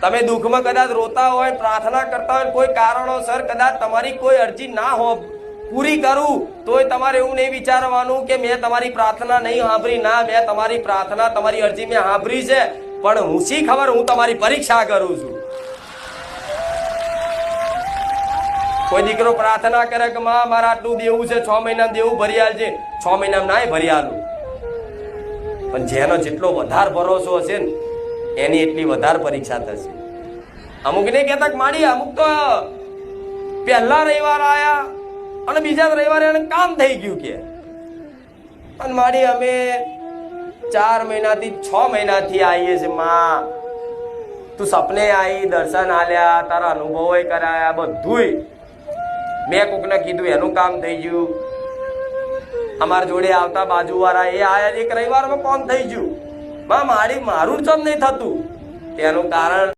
તમે દુઃખમાં કદાચ રોતા હોય, પ્રાર્થના કરતા હોય, કોઈ કારણોસર કદાચ તમારી કોઈ અરજી ના હો પૂરી કરું, તોય તમારે એવું નહીં વિચારવાનું કે મેં તમારી પ્રાર્થના નહીં સાંભળી. ના, મેં તમારી પ્રાર્થના, તમારી અરજી મેં સાંભળી છે, પણ હું શી ખબર, હું તમારી પરીક્ષા કરું છું. કોઈ દીકરો પ્રાર્થના કરે કે માં મારે આટલું દેવું છે, 6 મહિનામાં દેવું ભરી આલજે. 6 મહિનામાં નાય ભરી આલું, પણ જેનો જેટલો વધારે ભરોસો હશે ને એની એટલી વધારે પરીક્ષા થશે. અમુક ને કહેતા કે માડી અમુક તો પહેલા રવિવાર આયા અને બીજા રવિવારે એને કામ થઈ ગયું કે, પણ માડી અમે 4 મહિનાથી 6 મહિનાથી આવીએ છીએ માં, તું સપને આવી, દર્શન આલ્યા, તારા અનુભવો કરાયા, બધુંય મેં કોકને કીધું એનું કામ થઈ ગયું. અમારા જોડે આવતા બાજુવાળા એ આયા, એક રવિવારમાં કોમ થઈ ગયું. માં મારું જ નહીં થતું. તેનું કારણ